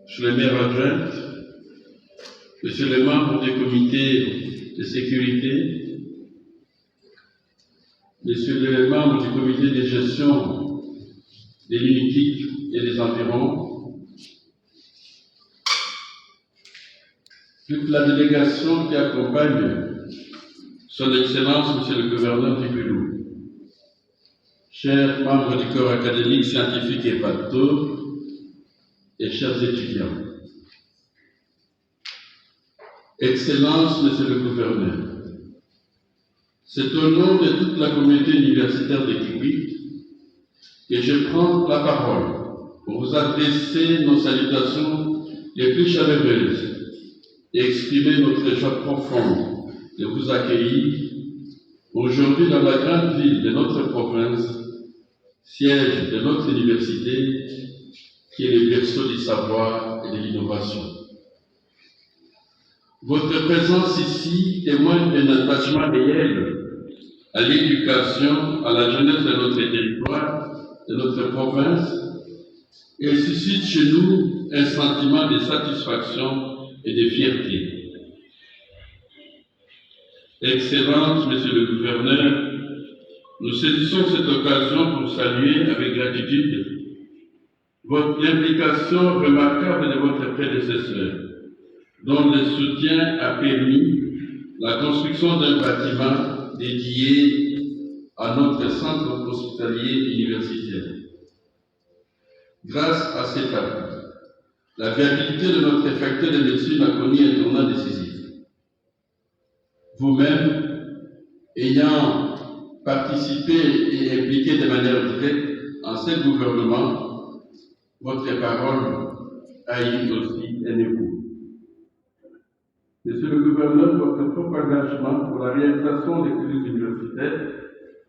Monsieur le maire adjoint, Monsieur les membres du comité de sécurité, Messieurs les membres du comité de gestion des Limiques et des environs, toute la délégation qui accompagne Son Excellence Monsieur le gouverneur du Pérou, chers membres du corps académique, scientifique et pacto, et chers étudiants. Excellence, Monsieur le gouverneur, c'est au nom de toute la communauté universitaire de Kikwit que je prends la parole pour vous adresser nos salutations les plus chaleureuses et exprimer notre joie profonde de vous accueillir aujourd'hui dans la grande ville de notre province, siège de notre université, qui est le berceau du savoir et de l'innovation. Votre présence ici témoigne d'un attachement réel à l'éducation, à la jeunesse de notre territoire, de notre province, et suscite chez nous un sentiment de satisfaction et de fierté. Excellence, Monsieur le gouverneur, nous saisissons cette occasion pour saluer avec gratitude votre implication remarquable de votre prédécesseur, dont le soutien a permis la construction d'un bâtiment dédié à notre centre hospitalier universitaire. Grâce à cet appui, la viabilité de notre faculté de médecine a connu un tournant décisif. Vous-même, ayant participé et impliqué de manière directe en ce gouvernement, votre parole a eu aussi un écho. Monsieur le gouverneur, votre propre engagement pour la réalisation des cursus universitaires,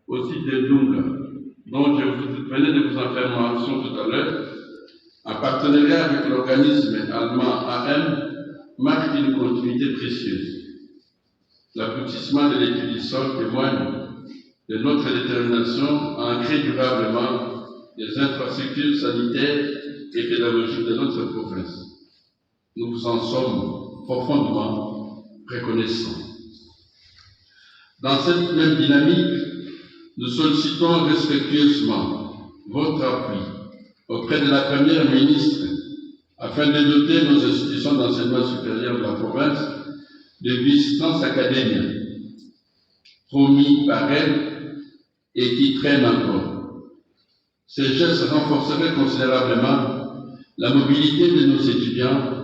aussi de Dunga, dont je venais de vous en faire mention tout à l'heure, en partenariat avec l'organisme allemand AM, marque une continuité précieuse. L'aboutissement de l'étude du sol témoigne de notre détermination à ancrer durablement les infrastructures sanitaires et pédagogiques de notre province. Nous vous en sommes profondément reconnaissants. Dans cette même dynamique, nous sollicitons respectueusement votre appui auprès de la Première ministre afin de doter nos institutions d'enseignement supérieur de la province de distance académique promis par elle et qui traînent encore. Ces gestes renforceraient considérablement la mobilité de nos étudiants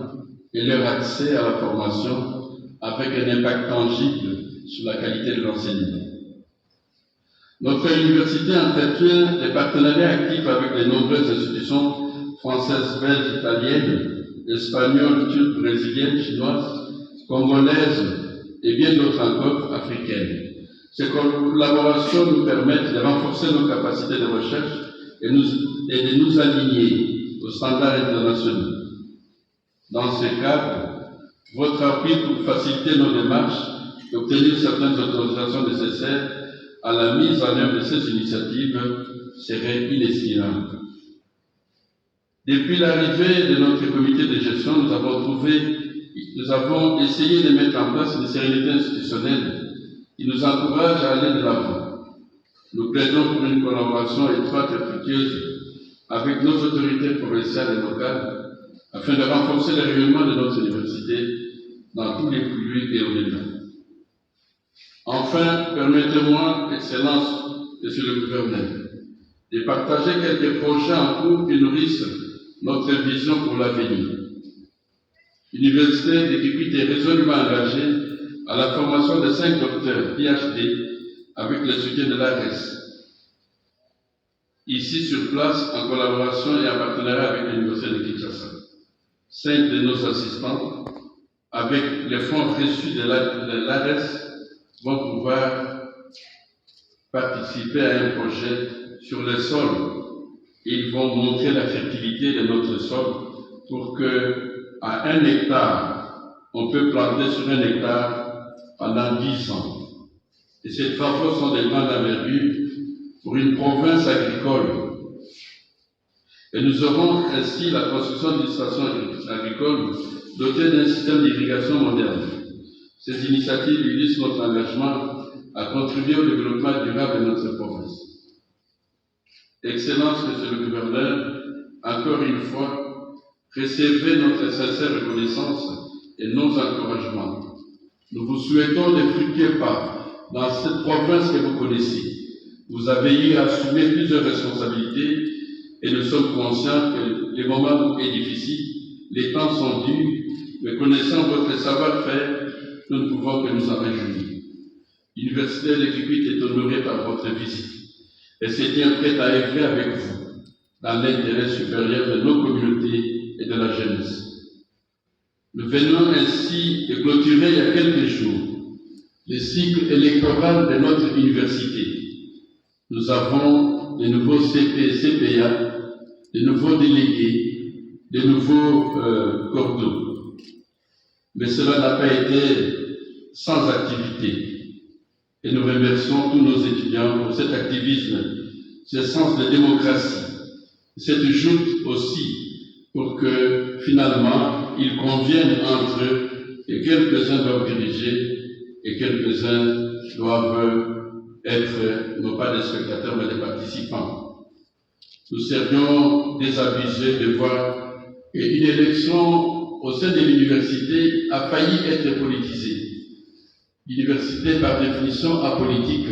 et leur accès à la formation avec un impact tangible sur la qualité de l'enseignement. Notre université entretient des partenariats actifs avec les nombreuses institutions françaises, belges, italiennes, espagnoles, turques, brésiliennes, chinoises, congolaises et bien d'autres encore africaines. Ces collaborations nous permettent de renforcer nos capacités de recherche et de nous aligner aux standards internationaux. Dans ce cadre, votre appui pour faciliter nos démarches et obtenir certaines autorisations nécessaires à la mise en œuvre de ces initiatives serait inestimable. Depuis l'arrivée de notre comité de gestion, nous avons essayé de mettre en place une sérénité institutionnelle qui nous encourage à aller de l'avant. Nous plaidons pour une collaboration étroite et fructueuse avec nos autorités provinciales et locales afin de renforcer le rayonnement de notre université dans tous les flux et au-delà. Enfin, permettez-moi, Excellence, Monsieur le gouverneur, de partager quelques projets en cours qui nourrissent notre vision pour l'avenir. L'Université de Kikwit est résolument engagée à la formation de 5 docteurs PhD avec le soutien de l'ARES. Ici sur place, en collaboration et en partenariat avec l'Université de Kinshasa. 5 de nos assistants, avec les fonds reçus de l'ARES, vont pouvoir participer à un projet sur le sol. Ils vont montrer la fertilité de notre sol pour que, à 1 hectare, on peut planter sur 1 hectare pendant 10 ans. Et ces travaux sont des grandes envergures pour une province agricole Et nous aurons ainsi la construction d'une station agricole dotée d'un système d'irrigation moderne. Ces initiatives illustrent notre engagement à contribuer au développement durable de notre province. Excellence, Monsieur le Gouverneur, encore une fois, recevez notre sincère reconnaissance et nos encouragements. Nous vous souhaitons de fructueux pas dans cette province que vous connaissez. Vous avez eu à assumer plusieurs responsabilités et nous sommes conscients que les moments est difficile, les temps sont durs, mais connaissant votre savoir-faire, nous ne pouvons que nous en réjouir. L'Université de Kikwit est honorée par votre visite et se tient prête à œuvrer avec vous dans l'intérêt supérieur de nos communautés et de la jeunesse. Nous venons ainsi de clôturer il y a quelques jours le cycle électoral de notre université. Nous avons de nouveaux CPA, de nouveaux délégués, de nouveaux cordeaux. Mais cela n'a pas été sans activité. Et nous remercions tous nos étudiants pour cet activisme, ce sens de démocratie, cette joute aussi pour que finalement ils conviennent entre eux et quelques-uns doivent diriger et quelques-uns doivent être non pas des spectateurs mais des participants. Nous serions désabusés de voir qu'une élection au sein de l'université a failli être politisée. L'université, par définition apolitique,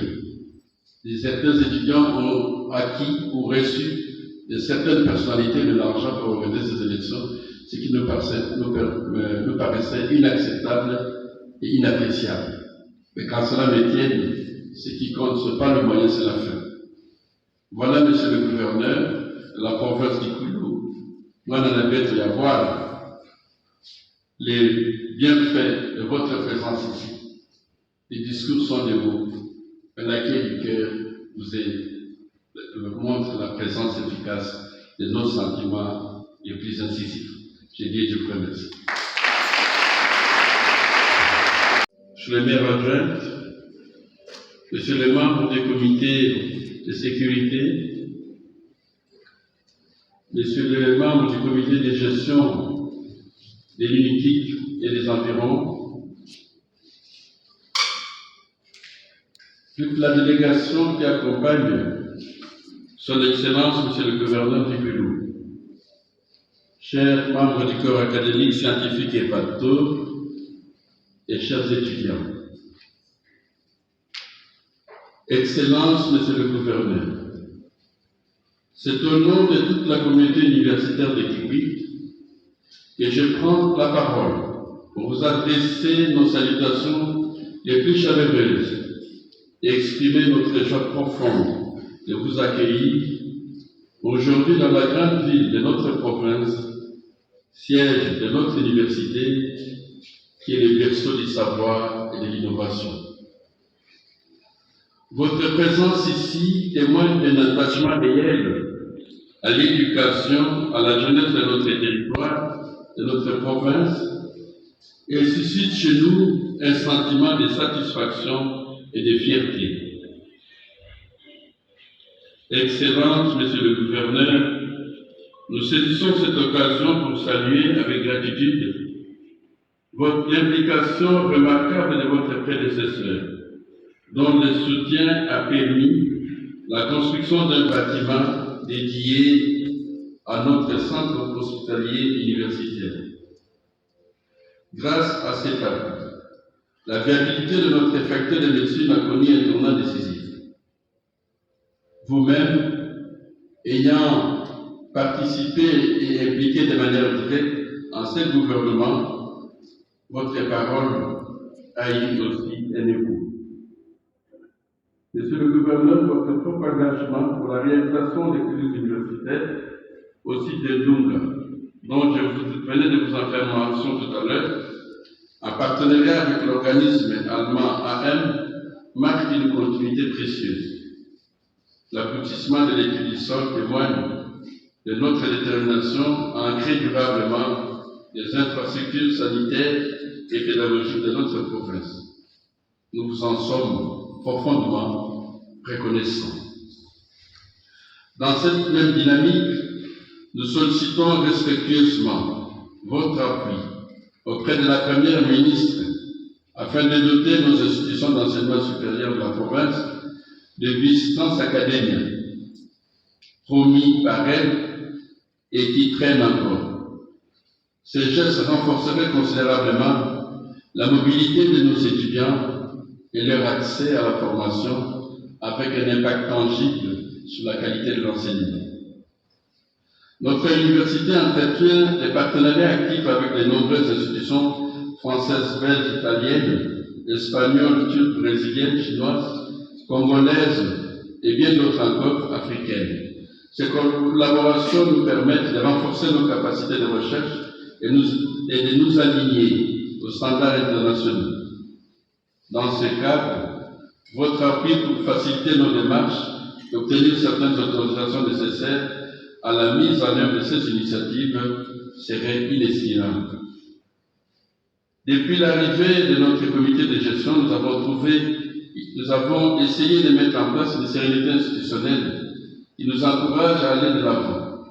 certains étudiants ont acquis ou reçu de certaines personnalités de l'argent pour organiser ces élections, ce qui nous paraissait inacceptable et inappréciable. Mais quand cela me tienne, ce qui compte, ce n'est pas le moyen, c'est la fin. Voilà, Monsieur le Gouverneur, la province du Koulou, moi, n'en avait y avoir les bienfaits de votre présence ici. Les discours sont des mots, mais l'accueil du cœur vous montre la présence efficace de nos sentiments les plus incisifs. J'ai dit, je vous remercie. Monsieur le maire adjoint, monsieur le membre du comité de sécurité, monsieur le membre du comité de gestion de l'UNITIC et des environs, toute la délégation qui accompagne Son Excellence, Monsieur le Gouverneur du Koulou, chers membres du corps académique, scientifique et pacto, et chers étudiants. Excellence, Monsieur le Gouverneur, c'est au nom de toute la communauté universitaire de Kikwit que je prends la parole pour vous adresser nos salutations les plus chaleureuses et exprimer notre joie profonde de vous accueillir aujourd'hui dans la grande ville de notre province, siège de notre université, qui est le berceau du savoir et de l'innovation. Votre présence ici témoigne d'un attachement réel à l'éducation, à la jeunesse de notre territoire, de notre province, et suscite chez nous un sentiment de satisfaction et de fierté. Excellence, Monsieur le Gouverneur, nous saisissons cette occasion pour saluer avec gratitude votre implication remarquable de votre prédécesseur, dont le soutien a permis la construction d'un bâtiment dédié à notre centre hospitalier universitaire. Grâce à cet acte, la viabilité de notre faculté de médecine a connu un tournant décisif. Vous-même, ayant participé et impliqué de manière directe en ce gouvernement, votre parole a eu aussi un écho. Monsieur le Gouverneur, votre propre engagement pour la réalisation des études universitaires au site de Dunga, dont je venais de vous en faire mention tout à l'heure, en partenariat avec l'organisme allemand AM, marque une continuité précieuse. L'aboutissement de l'étude du sol témoigne de notre détermination à ancrer durablement les infrastructures sanitaires et pédagogiques de notre province. Nous vous en sommes profondément reconnaissants. Dans cette même dynamique, nous sollicitons respectueusement votre appui auprès de la Première ministre afin de doter nos institutions d'enseignement supérieur de la province de Vice-Trans Académie promis par elle et qui traînent encore. Ces gestes renforceraient considérablement la mobilité de nos étudiants et leur accès à la formation avec un impact tangible sur la qualité de l'enseignement. Notre université entretient des partenariats actifs avec de nombreuses institutions françaises, belges, italiennes, espagnoles, turques, brésiliennes, chinoises, congolaises et bien d'autres encore africaines. Ces collaborations nous permettent de renforcer nos capacités de recherche et de nous aligner aux standards internationaux. Dans ce cadre, votre appui pour faciliter nos démarches et obtenir certaines autorisations nécessaires à la mise en œuvre de ces initiatives serait inestimable. Depuis l'arrivée de notre comité de gestion, nous avons essayé de mettre en place une sérénité institutionnelle qui nous encourage à aller de l'avant.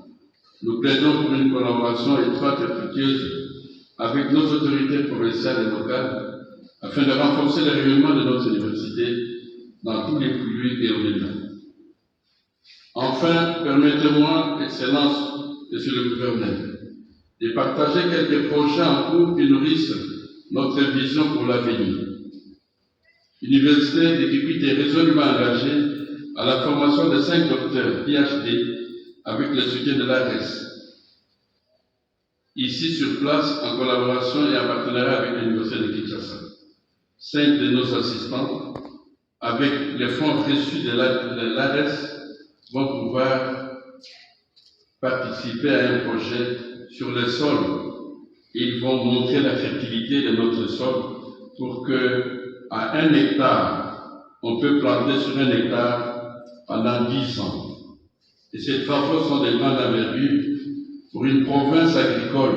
Nous plaidons pour une collaboration étroite et fructueuse avec nos autorités provinciales et locales afin de renforcer le rayonnement de notre université dans tous les flux et au-delà. Enfin, permettez-moi, Excellence, Monsieur le Gouverneur, de partager quelques projets en cours qui nourrissent notre vision pour l'avenir. L'Université de Kikwit est résolument engagée à la formation de 5 docteurs PhD avec le soutien de l'ARES. Ici sur place, en collaboration et en partenariat avec l'Université de Kinshasa. 5 de nos assistants, avec les fonds reçus de l'ARES, vont pouvoir participer à un projet sur le sol. Ils vont montrer la fertilité de notre sol pour que, à 1 hectare, on peut planter sur 1 hectare pendant 10 ans. Et ces travaux sont des grandes envergure pour une province agricole.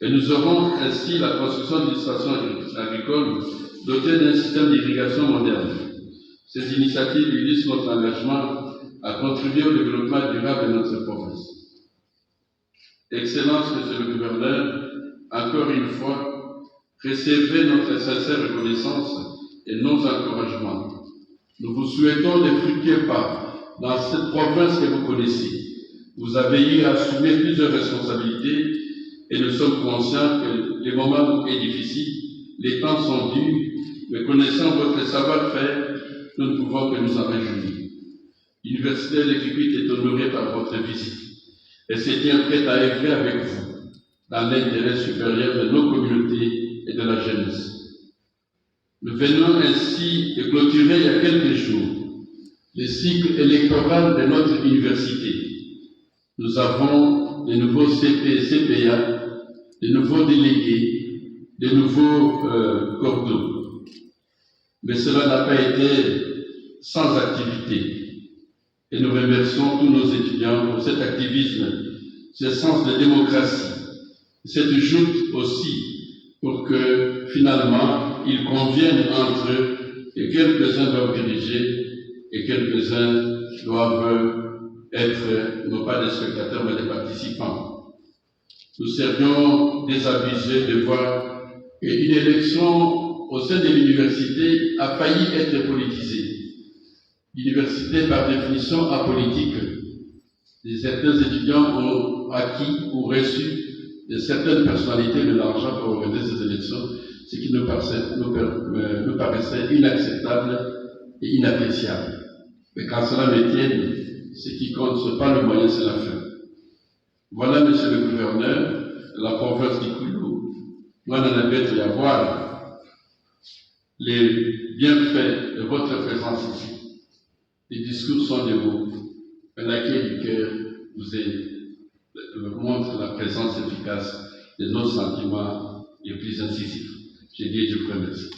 Et nous aurons ainsi la construction d'une station agricole dotée d'un système d'irrigation moderne. Ces initiatives illustrent notre engagement à contribuer au développement durable de notre province. Excellence, Monsieur le Gouverneur, encore une fois, recevez notre sincère reconnaissance et nos encouragements. Nous vous souhaitons de fructueux pas dans cette province que vous connaissez. Vous avez eu à assumer plusieurs responsabilités et nous sommes conscients que les moments est difficile, les temps sont durs, mais connaissant votre savoir-faire, nous ne pouvons que nous en réjouir. L'Université de Kikwit est honorée par votre visite et se tient prête à œuvrer avec vous dans l'intérêt supérieur de nos communautés et de la jeunesse. Nous venons ainsi de clôturer il y a quelques jours le cycle électoral de notre université. Nous avons de nouveaux CPA, de nouveaux délégués, de nouveaux cordons. Mais cela n'a pas été sans activité. Et nous remercions tous nos étudiants pour cet activisme, ce sens de démocratie, cette joute aussi pour que finalement ils conviennent entre eux et quelques-uns doivent diriger et quelques-uns doivent être non pas des spectateurs mais des participants. Nous serions désabusés de voir qu'une élection au sein de l'université a failli être politisée. L'université, par définition apolitique, certains étudiants ont acquis ou reçu de certaines personnalités de l'argent pour organiser ces élections, ce qui nous paraissait inacceptable et inappréciable. Mais quand cela me tienne, ce qui compte, ce n'est pas le moyen, c'est la fin. Voilà, Monsieur le Gouverneur, la province d'Ikoulou, moi, n'en avait y avoir les bienfaits de votre présence ici. Les discours sont des mots, mais l'accueil du cœur vous montre la présence efficace de nos sentiments les plus incisifs. Je dis et je vous remercie.